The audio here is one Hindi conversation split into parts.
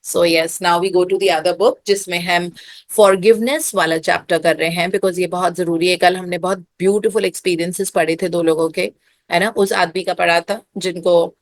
So yes, now we go to the other book जिसमें हम फॉरगिवनेस वाला चैप्टर कर रहे हैं, बिकॉज ये बहुत जरूरी है। कल हमने बहुत ब्यूटीफुल एक्सपीरियंसेस पढ़े थे दो लोगों के, है ना। उस आदमी का पढ़ा था जिनको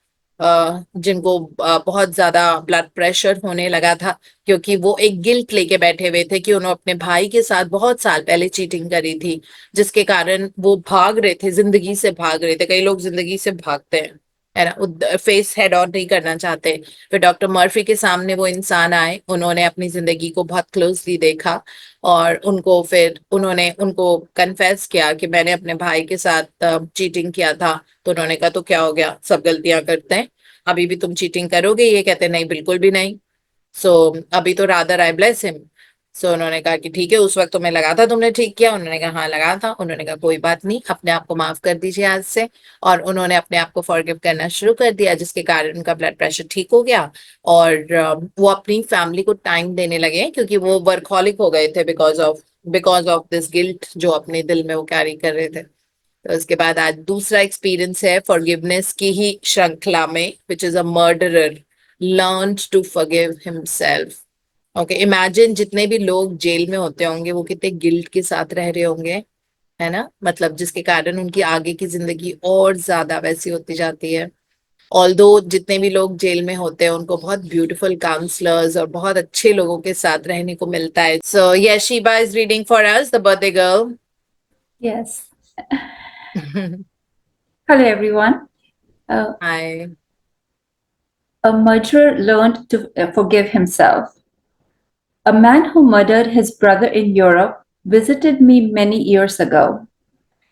बहुत ज्यादा ब्लड प्रेशर होने लगा था, क्योंकि वो एक गिल्ट लेके बैठे हुए थे कि उन्होंने अपने भाई के साथ बहुत साल पहले चीटिंग करी थी, जिसके कारण वो भाग रहे थे, जिंदगी से भाग रहे थे। कई लोग जिंदगी से भागते हैं, है ना, फेस हेड ऑन नहीं करना चाहते। फिर डॉक्टर मर्फी के सामने वो इंसान आए, उन्होंने अपनी जिंदगी को बहुत क्लोजली देखा और उन्होंने उनको कन्फेस किया कि मैंने अपने भाई के साथ चीटिंग किया था। तो उन्होंने कहा तो क्या हो गया, सब गलतियां करते हैं, अभी भी तुम चीटिंग करोगे? ये कहते नहीं, बिल्कुल भी नहीं। सो अभी तो रादर आई ब्लेस हिम। सो उन्होंने कहा कि ठीक है, उस वक्त तुम्हें लगा था तुमने ठीक किया? उन्होंने कहा हाँ लगा था। उन्होंने कहा कोई बात नहीं, अपने आप को माफ कर दीजिए आज से। और उन्होंने अपने आप को फॉरगिव करना शुरू कर दिया, जिसके कारण उनका ब्लड प्रेशर ठीक हो गया। और वो अपनी फैमिली को टाइम देने लगे, क्योंकि वो वर्कहॉलिक हो गए थे बिकॉज ऑफ दिस गिल्ट जो अपने दिल में वो कैरी कर रहे थे। तो उसके बाद आज दूसरा एक्सपीरियंस है फॉरगिवनेस की ही श्रृंखला में, which is a murderer learn to forgive himself. Okay, imagine जितने भी लोग जेल में होते होंगे वो कितने गिल्ट के साथ रह रहे होंगे, है ना। मतलब जिसके कारण उनकी आगे की जिंदगी और ज्यादा वैसी होती जाती है। ऑल्दो जितने भी लोग जेल में होते हैं उनको बहुत ब्यूटीफुल काउंसलर्स और बहुत अच्छे लोगों के साथ रहने को मिलता है। So yes, Sheeba is reading for us the birthday girl. Yes. Hello, everyone. Uh, hi. a murderer learned to forgive himself. A man who murdered his brother in Europe visited me many years ago.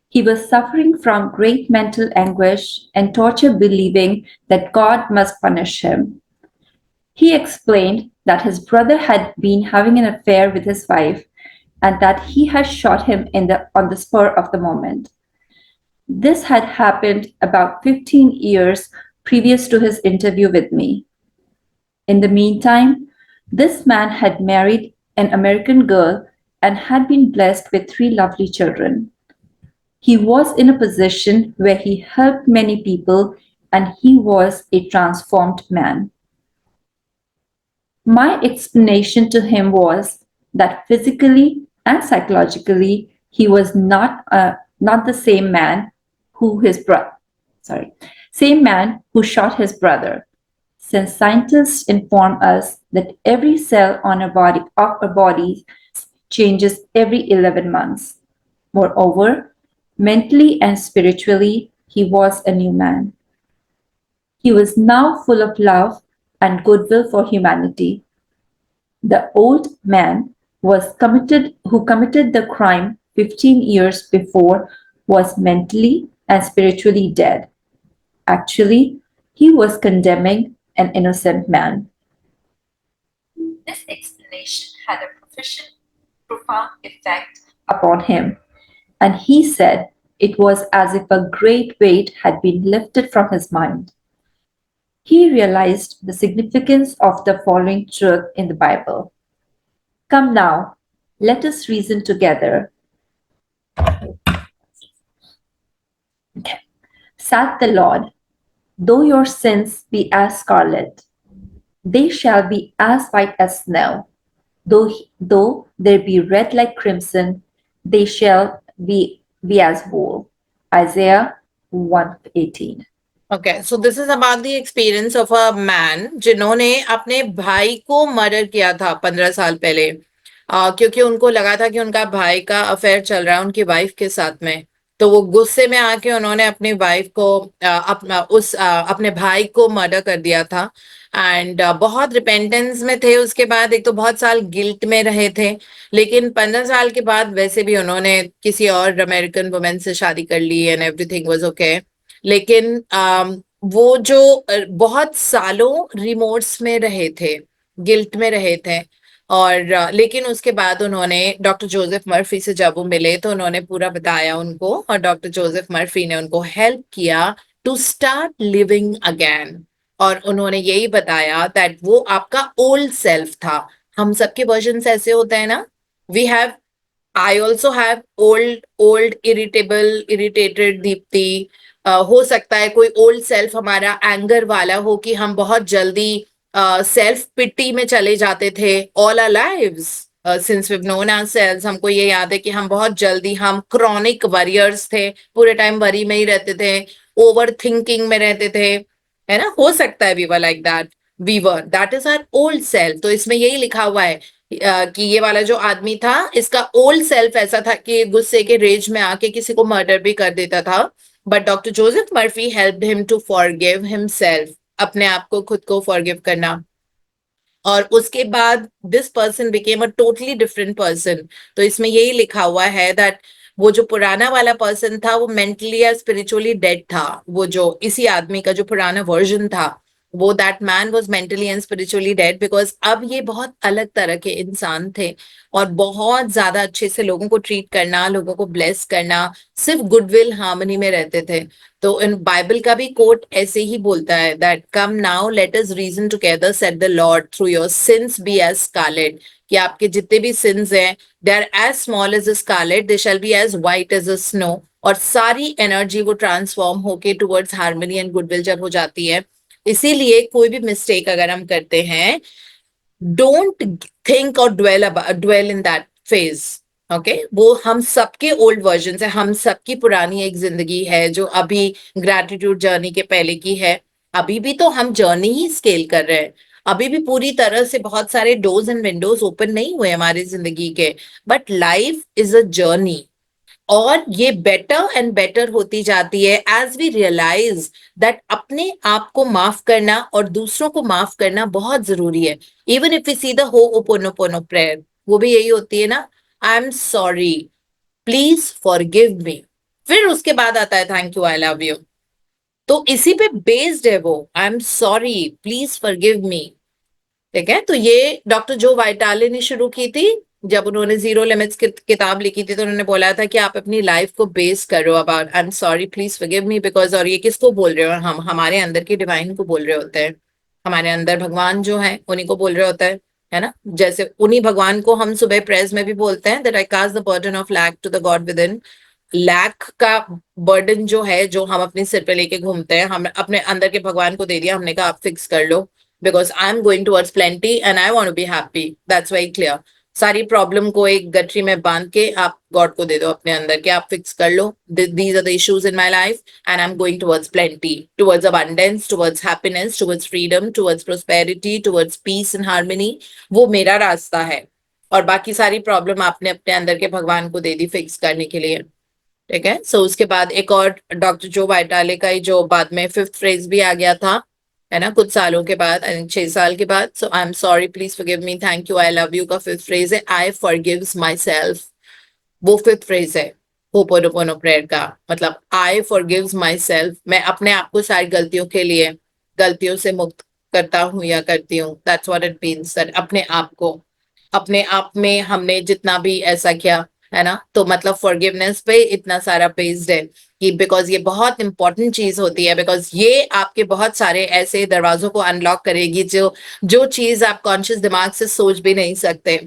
He was suffering from great mental anguish and torture, believing that God must punish him. He explained that his brother had been having an affair with his wife and that he had shot him on the spur of the moment. This had happened about 15 years previous to his interview with me. In the meantime, this man had married an American girl and had been blessed with three lovely children. He was in a position where he helped many people and he was a transformed man. My explanation to him was that physically and psychologically he was not the same man who shot his brother. Since scientists inform us that every cell on our body changes every 11 months. Moreover, mentally and spiritually, he was a new man. He was now full of love and goodwill for humanity. The old man who committed the crime 15 years before was mentally and spiritually dead. Actually, he was condemning an innocent man. This explanation had a profound effect upon him, and he said it was as if a great weight had been lifted from his mind. He realized the significance of the following truth in the Bible. Come now, let us reason together. Okay. Saith the Lord, though your sins be as scarlet, they shall be as white as snow. Though they be red like crimson, they shall be as wool. Isaiah 1:18. Okay, so this is about the experience of a man जिन्होंने अपने भाई को मर्डर किया था 15 साल पहले, क्योंकि उनको लगा था कि उनका भाई का अफेयर चल रहा है उनकी वाइफ के साथ में। तो वो गुस्से में आके उन्होंने अपनी वाइफ को अपने भाई को मर्डर कर दिया था। एंड बहुत रिपेंटेंस में थे। उसके बाद एक तो बहुत साल गिल्ट में रहे थे, लेकिन 15 साल के बाद वैसे भी उन्होंने किसी और अमेरिकन वुमेन से शादी कर ली एंड एवरीथिंग वाज ओके। लेकिन वो जो बहुत सालों रिमोर्स में रहे थे, गिल्ट में रहे थे। और लेकिन उसके बाद उन्होंने डॉक्टर जोसेफ मर्फी से जब वो मिले तो उन्होंने पूरा बताया उनको, और डॉक्टर जोसेफ मर्फी ने उनको हेल्प किया टू स्टार्ट लिविंग अगेन। और उन्होंने यही बताया दैट वो आपका ओल्ड सेल्फ था। हम सबके वर्जन ऐसे होते हैं ना। We have I also have old old irritated Deepti. हो सकता है कोई ओल्ड सेल्फ हमारा एंगर वाला हो कि हम बहुत जल्दी सेल्फ पिटी में चले जाते थे all our lives. Since we known ourselves, हमको ये याद है कि हम बहुत जल्दी, हम क्रॉनिक वरियर्स थे, पूरे टाइम वरी में ही रहते थे, ओवर थिंकिंग में रहते थे, है ना। हो सकता है we were like that, we were, that is our old self. तो इसमें यही लिखा हुआ है कि ये वाला जो आदमी था, इसका ओल्ड सेल्फ ऐसा था कि गुस्से के रेज में आके किसी को मर्डर भी कर देता था। But doctor Joseph Murphy helped him to forgive himself, अपने आप को, खुद को फॉरगिव करना। और उसके बाद this person became a totally different person. तो इसमें यही लिखा हुआ है दैट वो जो पुराना वाला पर्सन था वो मेंटली या स्पिरिचुअली डेड था। वो जो इसी आदमी का जो पुराना वर्जन था, वो that man was mentally and spiritually dead, because अब ये बहुत अलग तरह के इंसान थे और बहुत ज्यादा अच्छे से लोगों को ट्रीट करना, लोगों को ब्लेस करना, सिर्फ गुडविल हार्मनी में रहते थे। तो इन बाइबल का भी कोट ऐसे ही बोलता है that come now let us reason together said the lord through your sins be as scarlet, कि आपके जितने भी सिंस हैं they are as small as a scarlet, they shall be as white as a snow. और सारी एनर्जी वो ट्रांसफॉर्म होके टुवर्ड्स हार्मनी एंड गुडविल जब हो जाती है। इसीलिए कोई भी मिस्टेक अगर हम करते हैं, डोंट थिंक और dwell in that phase. Okay, वो हम सबके ओल्ड वर्जन है, हम सबकी पुरानी एक जिंदगी है जो अभी ग्रैटिट्यूड जर्नी के पहले की है। अभी भी तो हम जर्नी ही स्केल कर रहे हैं, अभी भी पूरी तरह से बहुत सारे डोर्स एंड विंडोज ओपन नहीं हुए हमारी जिंदगी के। But life is a journey, और ये बेटर एंड बेटर होती जाती है एज वी रियलाइज दैट अपने आप को माफ करना और दूसरों को माफ करना बहुत जरूरी है। Even if we see the Ho'oponopono prayer, वो भी यही होती है ना, I am sorry, please forgive me. फिर उसके बाद आता है thank you, I love you. तो इसी पे बेस्ड है वो, I am sorry, please forgive me. ठीक है, तो ये डॉक्टर जो वाइटाले ने शुरू की थी। जब उन्होंने जीरो लिमिट्स की किताब लिखी थी तो उन्होंने बोला था कि आप अपनी लाइफ को बेस करो about I am sorry, please forgive me, because, और ये किसको बोल रहे हो, हम हमारे अंदर की डिवाइन को बोल रहे होते हैं, हमारे अंदर भगवान जो है उन्हीं को बोल रहे होता है ना। जैसे उन्हीं भगवान को हम सुबह प्रेयर्स में भी बोलते हैं that I cast the burden of lack to the god within. Lack का बर्डन जो है, जो हम अपने सिर पे लेके घूमते हैं, हम अपने अंदर के भगवान को दे दिया, हमने कहा आप फिक्स कर लो, because I am going towards plenty and I want to be happy, that's very clear. सारी प्रॉब्लम को एक गठरी में बांध के आप गॉड को दे दो अपने अंदर के, आप फिक्स कर लो, these are the issues in my life and I am going towards plenty, towards abundance, towards happiness, towards freedom, towards prosperity, towards peace and harmony. वो मेरा रास्ता है। और बाकी सारी प्रॉब्लम आपने अपने अंदर के भगवान को दे दी फिक्स करने के लिए। ठीक है, सो उसके बाद एक और डॉक्टर जो वाइटाले का ही जो बाद में फिफ्थ फ्रेज भी आ गया था, है ना, कुछ सालों के बाद, आई थिंक 6 साल के बाद। So I am sorry, please forgive me, thank you, I love you का फिफ्थ फ्रेज है आई फॉरगिव्स माई सेल्फ। वो फिफ्थ फ्रेज है होपोनोपोनो प्रेयर का, मतलब आई फॉरगिव्स माई सेल्फ, मैं अपने आप को सारी गलतियों के लिए, गलतियों से मुक्त करता हूँ या करती हूँ। That's what it means, that अपने आप को, अपने आप में हमने जितना भी ऐसा किया, है ना। तो मतलब फॉरगिवनेस पे इतना सारा बेस्ड है कि बिकॉज ये बहुत इंपॉर्टेंट चीज होती है, बिकॉज ये आपके बहुत सारे ऐसे दरवाजों को अनलॉक करेगी जो जो चीज आप कॉन्शियस दिमाग से सोच भी नहीं सकते।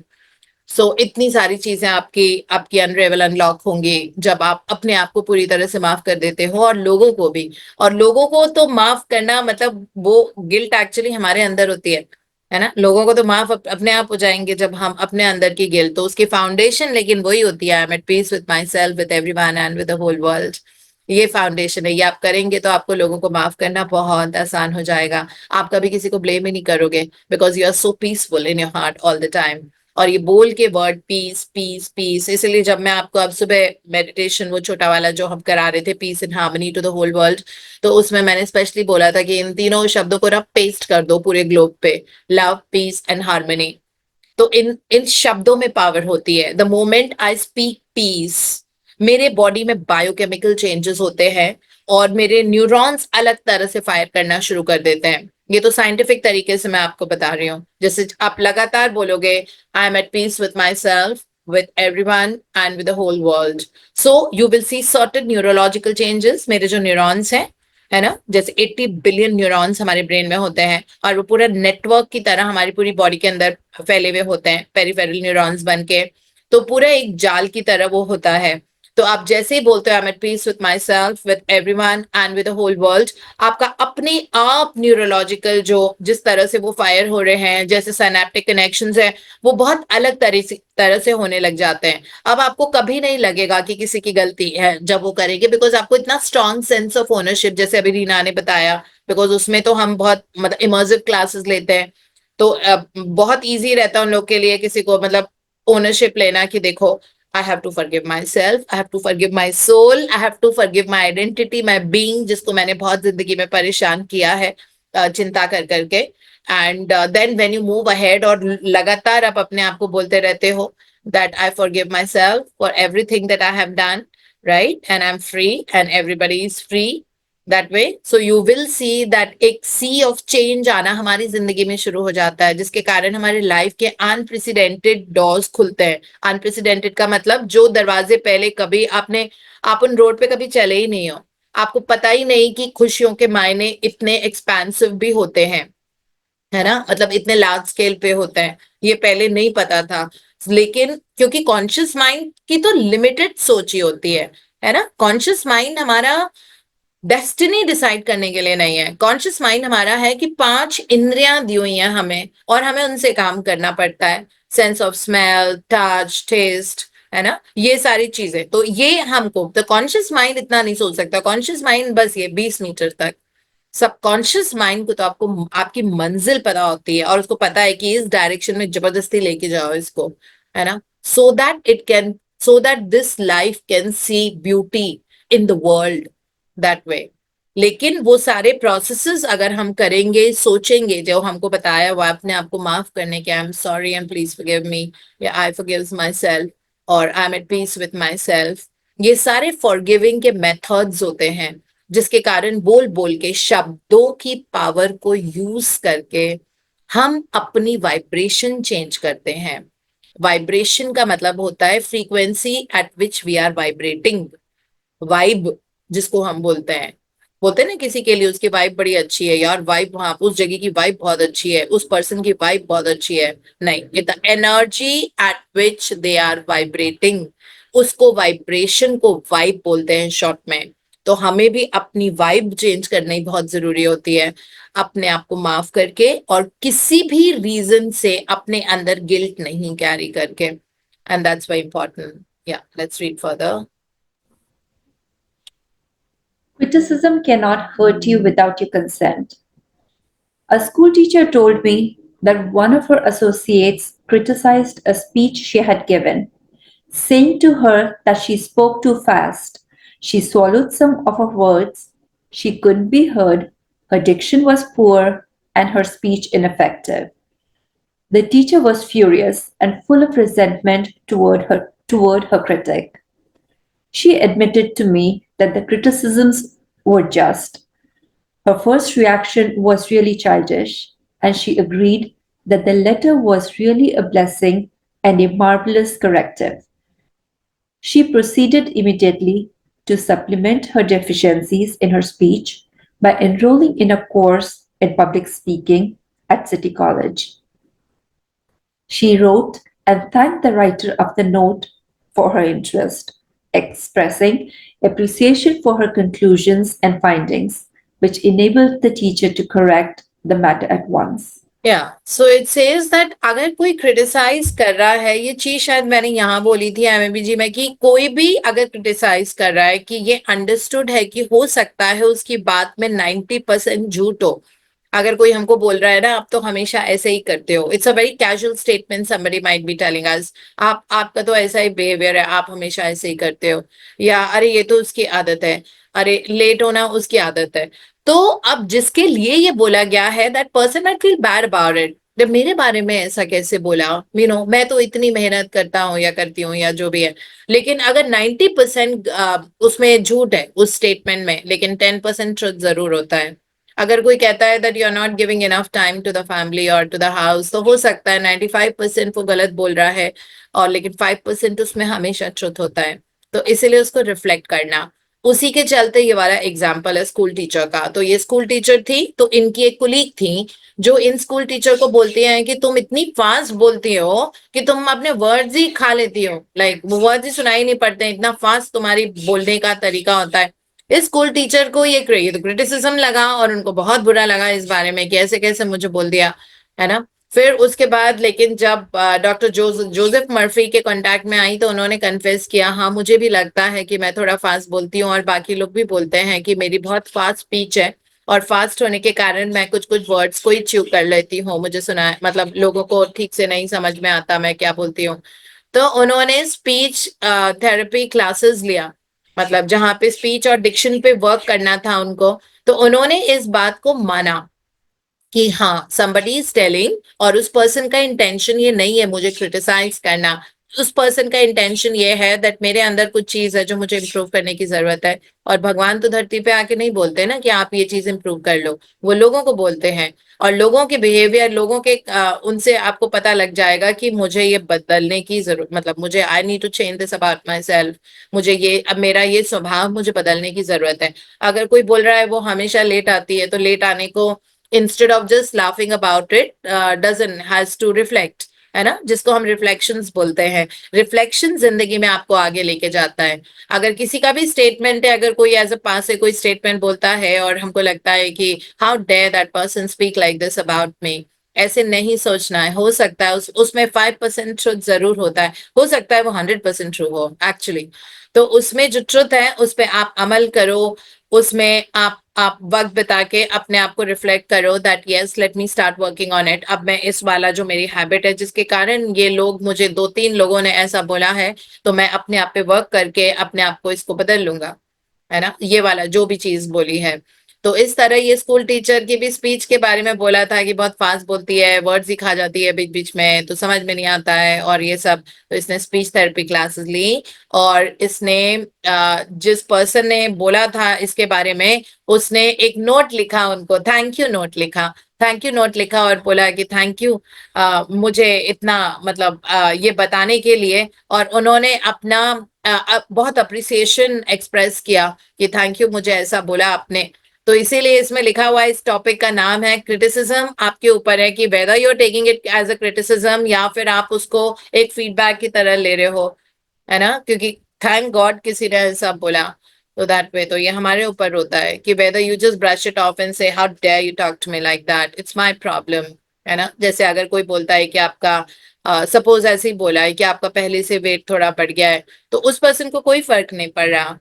सो इतनी सारी चीजें आपकी आपकी अनरेवल अनलॉक होंगी जब आप अपने आप को पूरी तरह से माफ कर देते हो, और लोगों को भी। और लोगों को तो माफ करना मतलब वो गिल्ट एक्चुअली हमारे अंदर होती है ना। लोगों को तो माफ अपने आप हो जाएंगे जब हम अपने अंदर की गिल्ट, तो उसकी फाउंडेशन लेकिन वही होती है I am at peace with myself, with everyone and with the whole world. ये फाउंडेशन है, ये आप करेंगे तो आपको लोगों को माफ करना बहुत आसान हो जाएगा। आप कभी किसी को ब्लेम ही नहीं करोगे, because you are so peaceful in your heart all the time. और ये बोल के वर्ड पीस पीस पीस, इसलिए जब मैं आपको अब सुबह मेडिटेशन वो छोटा वाला जो हम करा रहे थे, peace in harmony to the whole world, तो उसमें मैंने स्पेशली बोला था कि इन तीनों शब्दों को ना पेस्ट कर दो पूरे ग्लोब पे, लव, पीस एंड हार्मनी। तो इन इन शब्दों में पावर होती है। The moment I speak peace, मेरे बॉडी में बायोकेमिकल चेंजेस होते हैं और मेरे न्यूरॉन्स अलग तरह से फायर करना शुरू कर देते हैं। ये तो साइंटिफिक तरीके से मैं आपको बता रही हूँ। जैसे आप लगातार बोलोगे I am at peace with myself, with everyone and with the whole world, so you will see certain neurological changes। मेरे जो न्यूरॉन्स हैं, है ना, जैसे 80 बिलियन न्यूरॉन्स हमारे ब्रेन में होते हैं और वो पूरा नेटवर्क की तरह हमारी पूरी बॉडी के अंदर फैले हुए होते हैं, पेरिफेरल न्यूरॉन्स बन के। तो पूरा एक जाल की तरह वो होता है। तो आप जैसे ही बोलते हो I am at peace with myself, with everyone and with the whole world, आपका अपने आप न्यूरोलॉजिकल जो जिस तरह से वो फायर हो रहे हैं, जैसे साइनेप्टिक कनेक्शंस है, वो बहुत अलग तरह से होने लग जाते हैं। अब आपको कभी नहीं लगेगा कि किसी की गलती है जब वो करेंगे, बिकॉज आपको इतना स्ट्रॉन्ग सेंस ऑफ ओनरशिप, जैसे अभी रीना ने बताया, बिकॉज उसमें तो हम बहुत मतलब इमर्सिव क्लासेस लेते हैं, तो बहुत ईजी रहता है उन लोग के लिए किसी को मतलब ओनरशिप लेना कि देखो, I have to forgive myself, I have to forgive my soul, I have to forgive my identity, my being, जिसको मैंने बहुत जिंदगी में परेशान किया है चिंता कर करके। And then when you move ahead, और लगातार आप अपने आप को बोलते रहते हो that I forgive myself for everything that I have done, right? And I'm free and everybody is free that way. So you will see that एक sea of change आना हमारी जिंदगी में शुरू हो जाता है, जिसके कारण हमारी लाइफ के अनप्रेसिडेंटेड डोर्स खुलते हैं। अनप्रेसिडेंटेड का मतलब जो दरवाजे पहले कभी आप उन रोड पे कभी चले ही नहीं हो, आपको पता ही नहीं कि खुशियों के मायने इतने एक्सपेंसिव भी होते हैं, है ना, मतलब इतने लार्ज स्केल पे होते हैं, ये पहले नहीं पता था। लेकिन क्योंकि कॉन्शियस माइंड की तो लिमिटेड सोच ही होती है ना। कॉन्शियस माइंड हमारा डेस्टिनी डिसाइड करने के लिए नहीं है। कॉन्शियस माइंड हमारा है कि 5 इंद्रियां दी हुई हैं हमें, और हमें उनसे काम करना पड़ता है। Sense of smell, touch, taste, है ना, ये सारी चीजें। तो ये हमको तो कॉन्शियस माइंड इतना नहीं सोच सकता। कॉन्शियस माइंड बस ये 20 मीटर तक। सबकॉन्शियस माइंड को तो आपको आपकी मंजिल पता होती है, और उसको पता है कि इस डायरेक्शन में जबरदस्ती लेके जाओ इसको, है ना, so that it can, so that this life can see beauty in the world that way. लेकिन वो सारे प्रोसेसेस अगर हम करेंगे, सोचेंगे, जो हमको बताया हुआ अपने आप को माफ करने के, I am sorry and please forgive me, या आई फॉरगिव्स माई सेल्फ, और I am at peace with myself, ये सारे फॉरगिविंग के मेथड्स होते हैं, जिसके कारण बोल बोल के, शब्दों की पावर को यूज करके हम अपनी वाइब्रेशन चेंज करते हैं। वाइब्रेशन का मतलब होता है frequency at which we are vibrating. Vibe जिसको हम बोलते हैं ना किसी के लिए उसकी वाइब बड़ी अच्छी है, यार वाइब, वहां उस जगह की वाइब बहुत अच्छी है, उस पर्सन की वाइब बहुत अच्छी है, नहीं, it the energy at which they are vibrating, उसको वाइब्रेशन को वाइब बोलते हैं शॉर्ट में। तो हमें भी अपनी वाइब चेंज करनी बहुत जरूरी होती है, अपने आप को माफ करके, और किसी भी रीजन से अपने अंदर गिल्ट नहीं कैरी करके। And that's very important. या let's read further. Criticism cannot hurt you without your consent. A school teacher told me that one of her associates criticized a speech she had given, saying to her that she spoke too fast. She swallowed some of her words, she couldn't be heard, her diction was poor, and her speech ineffective. The teacher was furious and full of resentment toward her critic. She admitted to me that the criticisms were just. Her first reaction was really childish, and she agreed that the letter was really a blessing and a marvelous corrective. She proceeded immediately to supplement her deficiencies in her speech by enrolling in a course in public speaking at City College. She wrote and thanked the writer of the note for her interest, expressing appreciation for her conclusions and findings, which enabled the teacher to correct the matter at once. Yeah, so it says that अगर कोई क्रिटिसाइज कर रहा है, ये चीज शायद मैंने यहाँ बोली थी एमएबीजी में, कि कोई भी अगर क्रिटिसाइज कर रहा है कि ये अंडरस्टूड है कि हो सकता है उसकी बात में 90% झूठ हो। अगर कोई हमको बोल रहा है ना, आप तो हमेशा ऐसे ही करते हो, it's a very casual statement somebody might be telling us, आपका तो ऐसा ही बिहेवियर है, आप हमेशा ऐसे ही करते हो, या अरे ये तो उसकी आदत है, अरे लेट होना उसकी आदत है। तो अब जिसके लिए ये बोला गया है, that person might feel bad about it, जब मेरे बारे में ऐसा कैसे बोला, मैं तो इतनी मेहनत करता हूँ या करती हूँ या जो भी है। लेकिन अगर 90% उसमें झूठ है उस स्टेटमेंट में, लेकिन 10% ट्रुथ जरूर होता है। अगर कोई कहता है that you are not giving enough time to the family और टू द हाउस, तो हो सकता है 95% वो गलत बोल रहा है, और लेकिन 5% उसमें हमेशा ट्रुथ होता है। तो इसीलिए उसको रिफ्लेक्ट करना, उसी के चलते ये वाला एग्जाम्पल है स्कूल टीचर का। तो ये स्कूल टीचर थी, तो इनकी एक कुलीग थी जो इन स्कूल टीचर को बोलती हैं कि तुम इतनी फास्ट बोलती हो कि तुम अपने वर्ड्स ही खा लेती हो, लाइक वो वर्ड्स ही सुनाई नहीं पड़ते, इतना फास्ट तुम्हारी बोलने का तरीका होता है। इस स्कूल टीचर को ये क्रिटिसिज्म लगा और उनको बहुत बुरा लगा इस बारे में कि ऐसे कैसे मुझे बोल दिया, है ना। फिर उसके बाद लेकिन जब डॉक्टर जोसेफ मर्फी के कांटेक्ट में आई तो उन्होंने कन्फेस किया, हाँ मुझे भी लगता है कि मैं थोड़ा फास्ट बोलती हूँ और बाकी लोग भी बोलते हैं कि मेरी बहुत फास्ट स्पीच है और फास्ट होने के कारण मैं कुछ कुछ वर्ड्स को ही च्यू कर लेती हूँ, मुझे सुना मतलब लोगों को ठीक से नहीं समझ में आता मैं क्या बोलती हूँ। तो उन्होंने स्पीच थेरेपी क्लासेस लिया, मतलब जहाँ पे स्पीच और डिक्शन पे वर्क करना था उनको। तो उन्होंने इस बात को माना कि हाँ somebody is telling, और उस पर्सन का इंटेंशन ये नहीं है मुझे क्रिटिसाइज करना, उस पर्सन का इंटेंशन ये है दैट मेरे अंदर कुछ चीज है जो मुझे इम्प्रूव करने की जरूरत है। और भगवान तो धरती पे आके नहीं बोलते ना कि आप ये चीज इम्प्रूव कर लो, वो लोगों को बोलते हैं। और लोगों के बिहेवियर, लोगों के उनसे आपको पता लग जाएगा कि मुझे ये बदलने की जरूरत, मतलब मुझे I need to change this about myself, मुझे ये अब मेरा ये स्वभाव मुझे बदलने की जरूरत है। अगर कोई बोल रहा है वो हमेशा लेट आती है, तो लेट आने को instead of just laughing about it, doesn't has to reflect, है ना, जिसको हम रिफ्लेक्शंस बोलते हैं। रिफ्लेक्शन जिंदगी में आपको आगे लेके जाता है। अगर किसी का भी स्टेटमेंट है, अगर कोई एज अ पास से कोई स्टेटमेंट बोलता है और हमको लगता है कि how dare that person speak like this about me, ऐसे नहीं सोचना है। हो सकता है उसमें 5% ट्रुथ जरूर होता है, हो सकता है वो 100% ट्रू हो एक्चुअली। तो उसमें जो ट्रुथ है उस पर आप अमल करो, उसमें आप वक्त बिता के अपने आप को रिफ्लेक्ट करो that yes let me start working on it. अब मैं इस वाला जो मेरी हैबिट है जिसके कारण ये लोग, मुझे 2-3 लोगों ने ऐसा बोला है, तो मैं अपने आप पे वर्क करके अपने आप को इसको बदल लूंगा, है ना, ये वाला जो भी चीज बोली है। तो इस तरह ये स्कूल टीचर की भी स्पीच के बारे में बोला था कि बहुत फास्ट बोलती है, वर्ड्स ही खा जाती है बीच बीच में, तो समझ में नहीं आता है और ये सब। तो इसने स्पीच थेरेपी क्लासेस ली और इसने जिस पर्सन ने बोला था इसके बारे में, उसने एक नोट लिखा, उनको थैंक यू नोट लिखा, थैंक यू नोट लिखा और बोला कि थैंक यू मुझे इतना मतलब ये बताने के लिए। और उन्होंने अपना बहुत अप्रिसिएशन एक्सप्रेस किया कि थैंक यू मुझे ऐसा बोला आपने। तो इसीलिए इसमें लिखा हुआ है, इस टॉपिक का नाम है क्रिटिसिज्म। आपके ऊपर है कि whether you are taking it as a criticism या फिर आप उसको एक फीडबैक की तरह ले रहे हो, है ना, क्योंकि थैंक गॉड किसी ने ऐसा बोला। तो दैट वे तो ये हमारे ऊपर होता है कि whether you just brush it off and say how dare you talk to me like that, it's my problem, है ना। जैसे अगर कोई बोलता है कि आपका सपोज ऐसे ही बोला है कि आपका पहले से वेट थोड़ा बढ़ गया है, तो उस पर्सन को कोई फर्क नहीं पड़ रहा,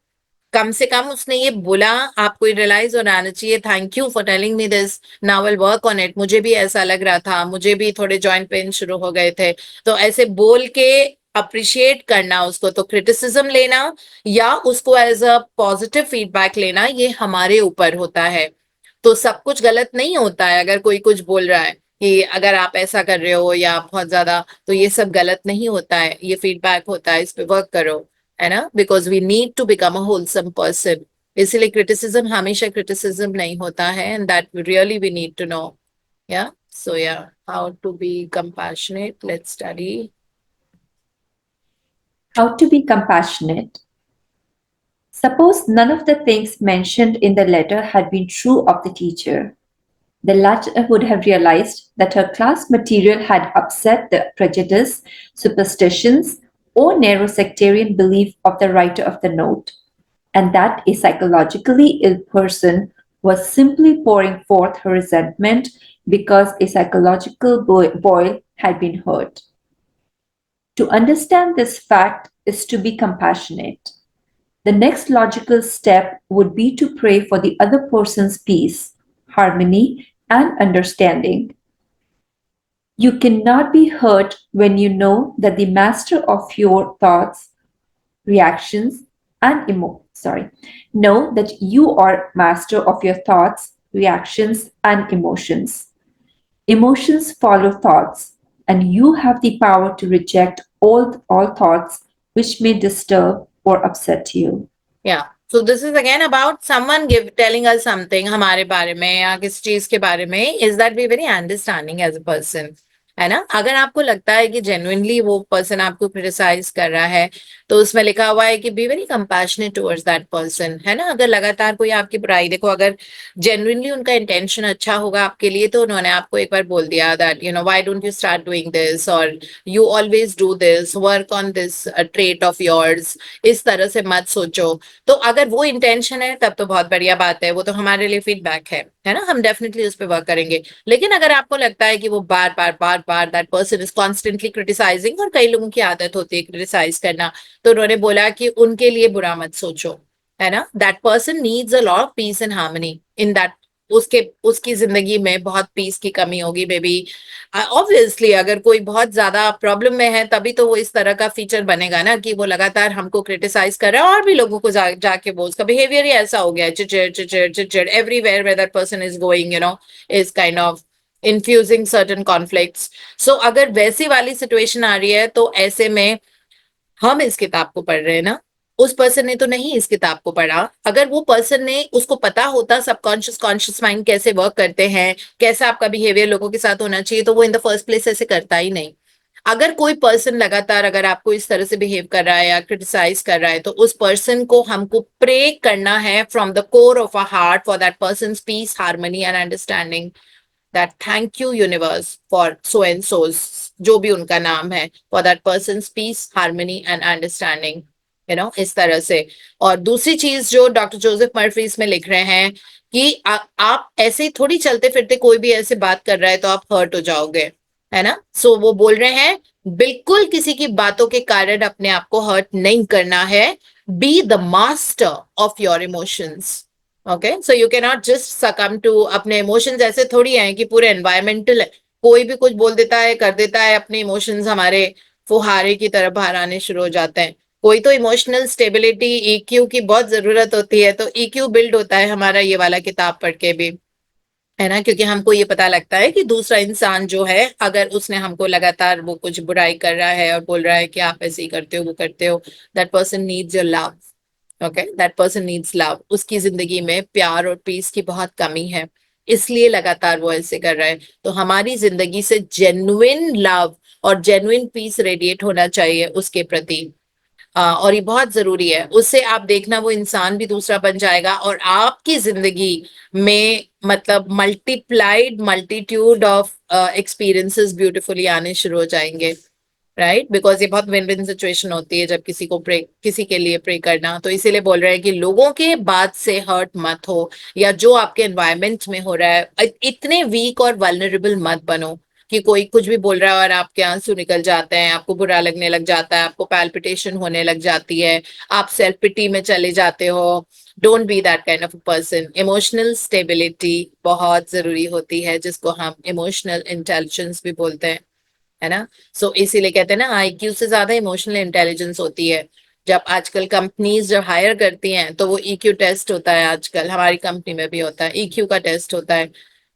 कम से कम उसने ये बोला, आपको रियलाइज हो आना चाहिए thank you for telling me this, now will work on it, मुझे भी ऐसा लग रहा था, मुझे भी थोड़े जॉइंट पेन शुरू हो गए थे। तो ऐसे बोल के अप्रिशिएट करना उसको, तो क्रिटिसिज्म लेना या उसको एज अ पॉजिटिव फीडबैक लेना, ये हमारे ऊपर होता है। तो सब कुछ गलत नहीं होता है अगर कोई कुछ बोल रहा है कि अगर आप ऐसा कर रहे हो या बहुत ज्यादा, तो ये सब गलत नहीं होता है, ये फीडबैक होता है, इस पे वर्क करो, है ना, because we need to become a wholesome person. इसलिए क्रिटिसिज्म हमेशा क्रिटिसिज्म नहीं होता है, and that really we need to know. या सो या how to be compassionate, let's study. How to be compassionate. Suppose none of the things mentioned in the letter had been true of the teacher. The latter would have realized that her class material had upset the prejudice, superstitions, or narrow sectarian belief of the writer of the note, and that a psychologically ill person was simply pouring forth her resentment because a psychological boil had been hurt. To understand this fact is to be compassionate. The next logical step would be to pray for the other person's peace, harmony, and understanding. You cannot be hurt when you know that the master of your thoughts, reactions, and know that you are master of your thoughts, reactions, and emotions. Emotions follow thoughts, and you have the power to reject all thoughts which may disturb or upset you. Yeah. So this is again about someone telling us something हमारे बारे में या किसी चीज के बारे में, is that we very understanding as a person. है ना। अगर आपको लगता है कि जेन्युइनली वो पर्सन आपको क्रिटिसाइज कर रहा है, तो उसमें लिखा हुआ है कि be very compassionate towards that person, है ना। अगर लगातार कोई आपकी बुराई, देखो अगर जेन्युइनली उनका इंटेंशन अच्छा होगा आपके लिए, तो उन्होंने आपको एक बार बोल दिया that why don't you start doing this, और you always do this, work on this trait of yours, इस तरह से मत सोचो। तो अगर वो इंटेंशन है तब तो बहुत बढ़िया बात है, वो तो हमारे लिए फीडबैक है ना, हम डेफिनेटली उस पर वर्क करेंगे। लेकिन अगर आपको लगता है कि वो बार बार बार बार that person is constantly criticising, और कई लोगों की आदत होती है क्रिटिसाइज करना, तो उन्होंने बोला कि उनके लिए बुरा मत सोचो, है ना। That person needs a lot of peace and harmony in that, उसके उसकी जिंदगी में बहुत पीस की कमी होगी मे बी। ऑब्वियसली अगर कोई बहुत ज्यादा प्रॉब्लम में है, तभी तो वो इस तरह का फीचर बनेगा ना, कि वो लगातार हमको क्रिटिसाइज कर रहा है और भी लोगों को जाके वो, उसका बिहेवियर ही ऐसा हो गया है, चिचिड़ चिचिड़ चिचिड़ everywhere where that person is going, is kind of infusing certain conflicts. So अगर वैसी वाली सिचुएशन आ रही है, तो ऐसे में हम इस किताब को पढ़ रहे हैं ना, उस पर्सन ने तो नहीं इस किताब को पढ़ा। अगर वो पर्सन ने, उसको पता होता सबकॉन्शियस कॉन्शियस माइंड कैसे वर्क करते हैं, कैसा आपका बिहेवियर लोगों के साथ होना चाहिए, तो वो इन द फर्स्ट प्लेस ऐसे करता ही नहीं। अगर कोई पर्सन लगातार अगर आपको इस तरह से बिहेव कर रहा है या क्रिटिसाइज कर रहा है, तो उस पर्सन को हमको प्रे करना है from the core of a heart for that person peace, harmony and understanding, that thank you universe for so and so's, जो भी उनका नाम है, for that person peace, harmony and understanding, इस तरह से। और दूसरी चीज जो डॉक्टर जोसेफ मर्फी इसमें लिख रहे हैं, कि आप ऐसे ही थोड़ी चलते फिरते कोई भी ऐसे बात कर रहा है तो आप हर्ट हो जाओगे, है ना। सो वो बोल रहे हैं बिल्कुल किसी की बातों के कारण अपने आप को हर्ट नहीं करना है। Be the master of your emotions. Okay, so you can not just succumb to, अपने इमोशंस ऐसे थोड़ी हैं कि पूरे एनवायरमेंटल है, कोई भी कुछ बोल देता है, कर देता है, अपने इमोशंस हमारे फुहारे की तरह बाहर आने शुरू हो जाते हैं। कोई तो इमोशनल स्टेबिलिटी, ईक्यू की बहुत जरूरत होती है, तो ईक्यू बिल्ड होता है हमारा ये वाला किताब पढ़ के भी, है ना। क्योंकि हमको ये पता लगता है कि दूसरा इंसान जो है, अगर उसने हमको लगातार वो कुछ बुराई कर रहा है और बोल रहा है कि आप ऐसे ही करते हो, वो करते हो, that person needs your love. Okay, that person needs love, उसकी जिंदगी में प्यार और पीस की बहुत कमी है, इसलिए लगातार वो ऐसे कर रहा है। तो हमारी जिंदगी से जेन्युइन लव और जेन्युइन पीस रेडिएट होना चाहिए उसके प्रति। और ये बहुत जरूरी है, उससे आप देखना वो इंसान भी दूसरा बन जाएगा, और आपकी जिंदगी में मतलब multiplied multitude of experiences beautifully आने शुरू हो जाएंगे, राइट। बिकॉज ये बहुत विन विन सिचुएशन होती है जब किसी के लिए प्रे करना। तो इसीलिए बोल रहे हैं कि लोगों के बात से हर्ट मत हो, या जो आपके एनवायरमेंट में हो रहा है, इतने वीक और वल्नरेबल मत बनो कि कोई कुछ भी बोल रहा है और आपके आंसू निकल जाते हैं, आपको बुरा लगने लग जाता है, आपको पैल्पिटेशन होने लग जाती है, आप सेल्फ पिटी में चले जाते हो। Don't be that kind of a person. Emotional stability बहुत जरूरी होती है, जिसको हम इमोशनल इंटेलिजेंस भी बोलते हैं, है ना। सो इसीलिए कहते हैं ना, आईक्यू से ज्यादा इमोशनल इंटेलिजेंस होती है। जब आजकल कंपनीज जब हायर करती हैं, तो वो ईक्यू टेस्ट होता है, आजकल हमारी कंपनी में भी होता है, ईक्यू का टेस्ट होता है।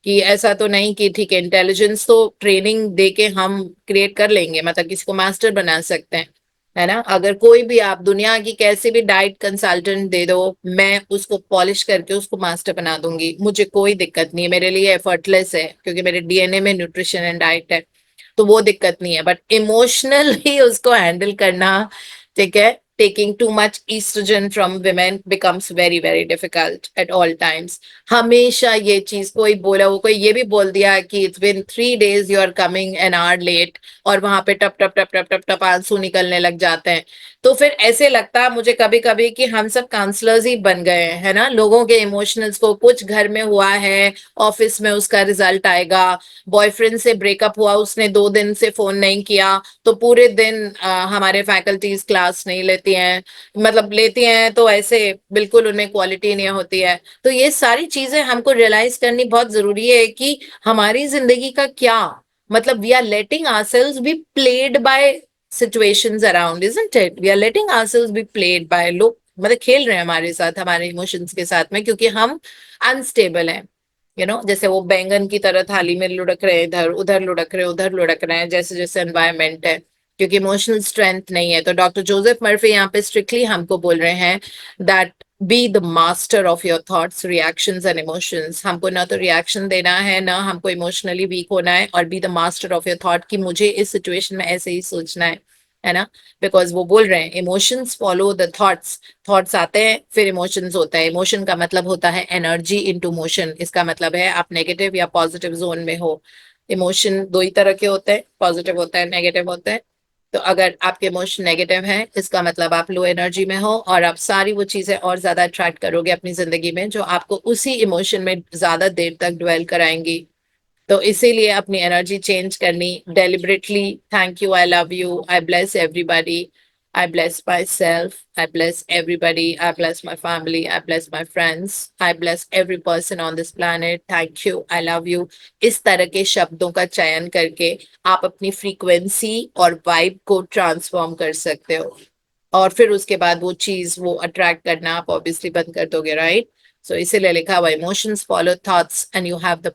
कि ऐसा तो नहीं कि ठीक है, इंटेलिजेंस तो ट्रेनिंग दे के हम क्रिएट कर लेंगे, मतलब किसी को मास्टर बना सकते हैं, है ना। अगर कोई भी आप दुनिया की कैसे भी डाइट कंसल्टेंट दे दो, मैं उसको पॉलिश करके उसको मास्टर बना दूंगी, मुझे कोई दिक्कत नहीं है, मेरे लिए एफर्टलेस है, क्योंकि मेरे डीएनए में न्यूट्रिशन एंड डाइट है, तो वो दिक्कत नहीं है। बट इमोशनली उसको हैंडल करना, ठीक है, taking too much oestrogen from women becomes very very difficult at all times। हमेशा ये चीज कोई बोला, वो कोई ये भी बोल दिया कि it's been 3 days you are coming an hour late, और वहां पे टप टप टप टप टप टप आंसू निकलने लग जाते हैं, तो फिर ऐसे लगता है मुझे कभी कभी कि हम सब काउंसलर्स ही बन गए हैं, है ना। लोगों के इमोशनल्स को, कुछ घर में हुआ है, ऑफिस में उसका रिजल्ट आएगा, बॉयफ्रेंड से ब्रेकअप हुआ, उसने 2 दिन से फोन नहीं किया, तो पूरे दिन हमारे फैकल्टीज क्लास नहीं लेती हैं, मतलब लेती हैं तो ऐसे बिल्कुल उनमें क्वालिटी नहीं होती है। तो ये सारी चीजें हमको रियलाइज करनी बहुत जरूरी है कि हमारी जिंदगी का क्या मतलब, we are letting ourselves be played by situations around, isn't it? We are letting ourselves be played by लोग, मतलब खेल रहे हैं हमारे साथ, हमारे इमोशंस के साथ में, क्योंकि हम अनस्टेबल हैं, जैसे वो बैंगन की तरह थाली में लुढ़क रहे हैं, इधर उधर लुढ़क रहे हैं, उधर लुढ़क रहे हैं, जैसे जैसे एनवायरमेंट है, क्योंकि इमोशनल स्ट्रेंथ नहीं है। तो डॉक्टर जोसेफ मर्फी यहाँ पे स्ट्रिक्टली हमको बोल रहे हैं that B the master of your thoughts, reactions and emotions. हमको ना तो रिएक्शन देना है, ना हमको इमोशनली वीक होना है, और B the master of your thought कि मुझे इस सिचुएशन में ऐसे ही सोचना है ना। बिकॉज वो बोल रहे हैं emotions follow the thoughts, thoughts आते हैं फिर इमोशंस होता है। इमोशन का मतलब होता है एनर्जी इनटू मोशन। इसका मतलब है आप नेगेटिव या पॉजिटिव जोन में हो। इमोशन दो ही तरह के होते हैं, पॉजिटिव होता है, नेगेटिव होता है। तो अगर आपके इमोशन नेगेटिव हैं, इसका मतलब आप लो एनर्जी में हो, और आप सारी वो चीजें और ज्यादा अट्रैक्ट करोगे अपनी जिंदगी में जो आपको उसी इमोशन में ज्यादा देर तक ड्वेल कराएंगी। तो इसीलिए अपनी एनर्जी चेंज करनी deliberately. Thank you, I love you, I bless everybody, I bless myself, I bless everybody, I bless my family, I bless my friends, I bless every person on this planet. Thank you, I love you. इस तरह के शब्दों का चयन करके आप अपनी फ्रीक्वेंसी और वाइब को ट्रांसफॉर्म कर सकते हो, और फिर उसके बाद वो चीज, वो अट्रैक्ट करना आप ऑब्वियसली बंद कर दोगे, राइट। सो इसीलिए लिखा हुआ emotions follow thoughts and you have the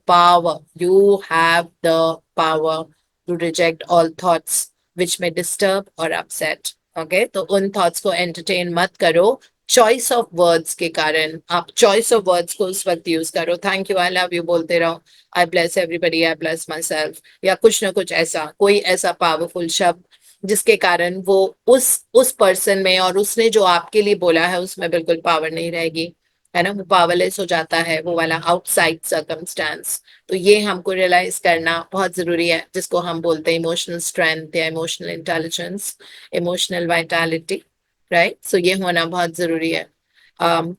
power to reject all thoughts which में डिस्टर्ब और अपसेट। ओके, तो उन थॉट्स को एंटरटेन मत करो। चॉइस ऑफ वर्ड्स के कारण आप चॉइस ऑफ वर्ड्स को उस वक्त यूज करो। Thank you, I love you बोलते रहो, आई bless everybody, I bless my self, या कुछ ना कुछ ऐसा, कोई ऐसा पावरफुल शब्द जिसके कारण वो उस पर्सन में, और उसने जो आपके लिए बोला है उसमें बिल्कुल पावर नहीं रहेगी, है ना। वो पावरलेस हो जाता है, वो वाला आउटसाइड सर्कमस्टेंस। तो ये हमको रियलाइज करना बहुत जरूरी है, जिसको हम बोलते हैं इमोशनल स्ट्रेंथ या emotional intelligence, emotional vitality, right. So ये होना बहुत जरूरी है।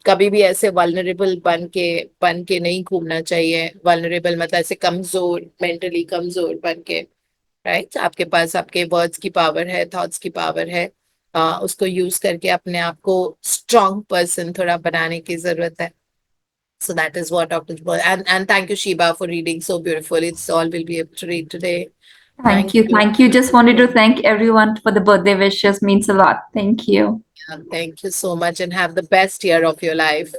कभी भी ऐसे वल्नरेबल बन के नहीं घूमना चाहिए। वल्नरेबल मतलब ऐसे कमजोर, मेंटली कमजोर बन के, राइट। आपके पास आपके वर्ड्स की पावर है, थॉट्स की पावर है, उसको यूज करके अपने आप को स्ट्रॉन्ग पर्सन थोड़ा बनाने की जरूरत है। So that is what Dr. Jabal, and thank you, Shiba, for reading so beautifully. It's all we'll be able to read today. Thank Thank you. you. Thank you. Just wanted to thank everyone for the birthday wishes. Means a lot. Thank you. Thank you so much, and have the best year of your life.